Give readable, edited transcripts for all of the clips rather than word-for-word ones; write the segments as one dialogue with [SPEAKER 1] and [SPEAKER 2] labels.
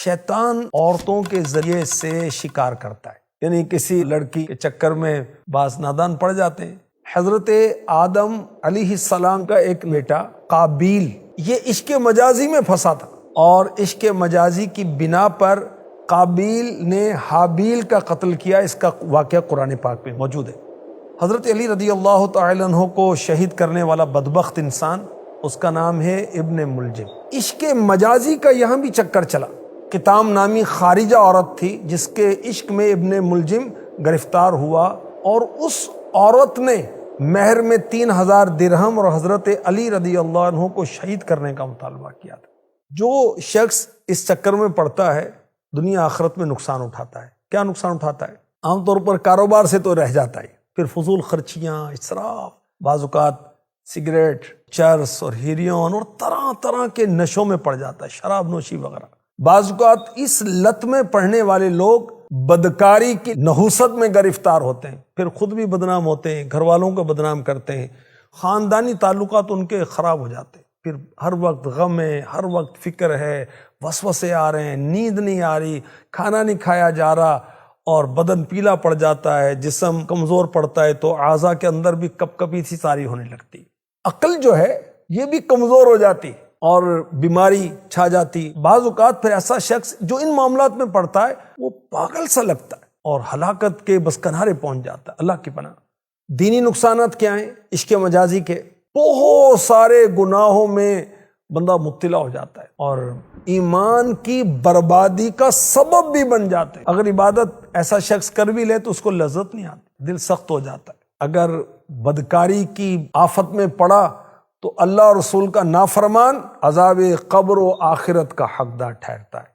[SPEAKER 1] شیطان عورتوں کے ذریعے سے شکار کرتا ہے، یعنی کسی لڑکی کے چکر میں بعض نادان پڑ جاتے ہیں۔ حضرت آدم علیہ السلام کا ایک بیٹا قابیل یہ عشق مجازی میں پھنسا تھا، اور عشق مجازی کی بنا پر قابیل نے حابیل کا قتل کیا۔ اس کا واقعہ قرآن پاک میں موجود ہے۔ حضرت علی رضی اللہ تعالی عنہ کو شہید کرنے والا بدبخت انسان، اس کا نام ہے ابن ملجم۔ عشق مجازی کا یہاں بھی چکر چلا۔ کتام نامی خارجہ عورت تھی جس کے عشق میں ابن ملجم گرفتار ہوا، اور اس عورت نے مہر میں 3000 درہم اور حضرت علی رضی اللہ عنہ کو شہید کرنے کا مطالبہ کیا تھا۔ جو شخص اس چکر میں پڑتا ہے دنیا آخرت میں نقصان اٹھاتا ہے۔ کیا نقصان اٹھاتا ہے؟ عام طور پر کاروبار سے تو رہ جاتا ہے، پھر فضول خرچیاں، اسراف، بعض اوقات سگریٹ، چرس اور ہیروئن اور طرح طرح کے نشوں میں پڑ جاتا ہے، شراب نوشی وغیرہ۔ بعض اوقات اس لت میں پڑھنے والے لوگ بدکاری کی نحوست میں گرفتار ہوتے ہیں، پھر خود بھی بدنام ہوتے ہیں، گھر والوں کو بدنام کرتے ہیں، خاندانی تعلقات ان کے خراب ہو جاتے ہیں، پھر ہر وقت غم ہے، ہر وقت فکر ہے، وسوسے آ رہے ہیں، نیند نہیں آ رہی، کھانا نہیں کھایا جا رہا، اور بدن پیلا پڑ جاتا ہے، جسم کمزور پڑتا ہے، تو اعضاء کے اندر بھی کپ کپی سی ساری ہونے لگتی۔ عقل جو ہے یہ بھی کمزور ہو جاتی اور بیماری چھا جاتی۔ بعض اوقات پھر ایسا شخص جو ان معاملات میں پڑتا ہے وہ پاگل سا لگتا ہے اور ہلاکت کے بس کنارے پہنچ جاتا ہے۔ اللہ کی پناہ۔ دینی نقصانات کیا ہیں عشق مجازی کے؟ بہت سارے گناہوں میں بندہ مبتلا ہو جاتا ہے اور ایمان کی بربادی کا سبب بھی بن جاتا ہے۔ اگر عبادت ایسا شخص کر بھی لے تو اس کو لذت نہیں آتی، دل سخت ہو جاتا ہے۔ اگر بدکاری کی آفت میں پڑا تو اللہ اور رسول کا نافرمان عذاب قبر و آخرت کا حقدار ٹھہرتا ہے۔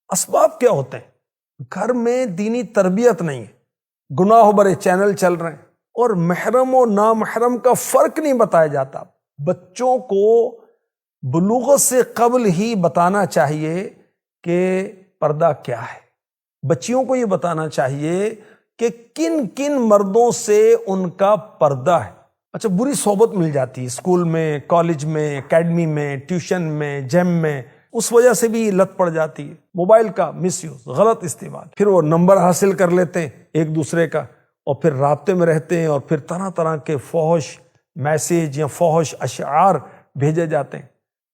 [SPEAKER 1] اسباب کیا ہوتے ہیں؟ گھر میں دینی تربیت نہیں ہے، گناہ بھرے چینل چل رہے ہیں، اور محرم و نامحرم کا فرق نہیں بتایا جاتا۔ بچوں کو بلوغت سے قبل ہی بتانا چاہیے کہ پردہ کیا ہے۔ بچیوں کو یہ بتانا چاہیے کہ کن کن مردوں سے ان کا پردہ ہے۔ اچھا، بری صحبت مل جاتی ہے اسکول میں، کالج میں، اکیڈمی میں، ٹیوشن میں، جیم میں، اس وجہ سے بھی لت پڑ جاتی ہے۔ موبائل کا مس یوز، غلط استعمال، پھر وہ نمبر حاصل کر لیتے ہیں ایک دوسرے کا، اور پھر رابطے میں رہتے ہیں، اور پھر طرح طرح کے فحش میسیج یا فحش اشعار بھیجے جاتے ہیں،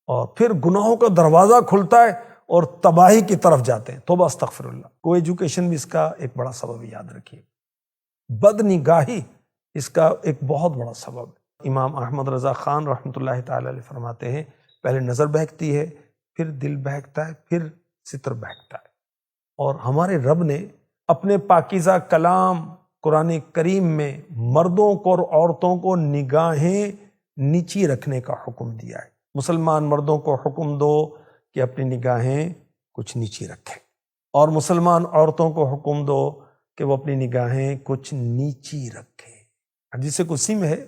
[SPEAKER 1] اور پھر گناہوں کا دروازہ کھلتا ہے اور تباہی کی طرف جاتے ہیں۔ توبہ استغفر اللہ۔ کو ایجوکیشن بھی اس کا ایک بڑا سبب، یاد رکھیے۔ بد نگاہی اس کا ایک بہت بڑا سبب ہے۔ امام احمد رضا خان رحمۃ اللہ تعالی علیہ فرماتے ہیں پہلے نظر بہکتی ہے، پھر دل بہکتا ہے، پھر ستر بہکتا ہے۔ اور ہمارے رب نے اپنے پاکیزہ کلام قرآن کریم میں مردوں کو اور عورتوں کو نگاہیں نیچی رکھنے کا حکم دیا ہے۔ مسلمان مردوں کو حکم دو کہ اپنی نگاہیں کچھ نیچی رکھیں، اور مسلمان عورتوں کو حکم دو کہ وہ اپنی نگاہیں کچھ نیچی رکھیں۔ حدیث قدسی میں ہے،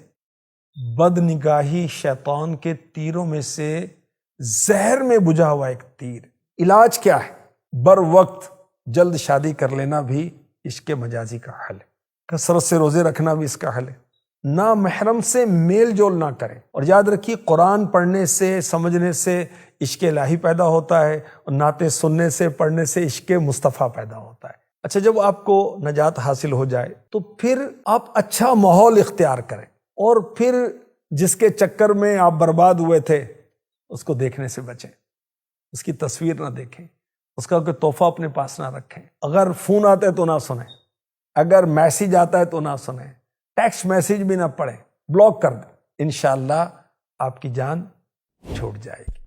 [SPEAKER 1] بد نگاہی شیطان کے تیروں میں سے زہر میں بجھا ہوا ایک تیر۔ علاج کیا ہے؟ بر وقت جلد شادی کر لینا بھی عشق مجازی کا حل ہے۔ کثرت سے روزے رکھنا بھی اس کا حل ہے۔ نہ محرم سے میل جول نہ کریں، اور یاد رکھیے قرآن پڑھنے سے، سمجھنے سے عشق الہی پیدا ہوتا ہے، اور نعتیں سننے سے، پڑھنے سے عشق مصطفیٰ پیدا ہوتا ہے۔ اچھا، جب آپ کو نجات حاصل ہو جائے تو پھر آپ اچھا ماحول اختیار کریں، اور پھر جس کے چکر میں آپ برباد ہوئے تھے اس کو دیکھنے سے بچیں، اس کی تصویر نہ دیکھیں، اس کا کوئی تحفہ اپنے پاس نہ رکھیں، اگر فون آتا ہے تو نہ سنیں، اگر میسیج آتا ہے تو نہ سنیں، ٹیکسٹ میسیج بھی نہ پڑھیں، بلاک کر دیں۔ انشاءاللہ آپ کی جان چھوٹ جائے گی۔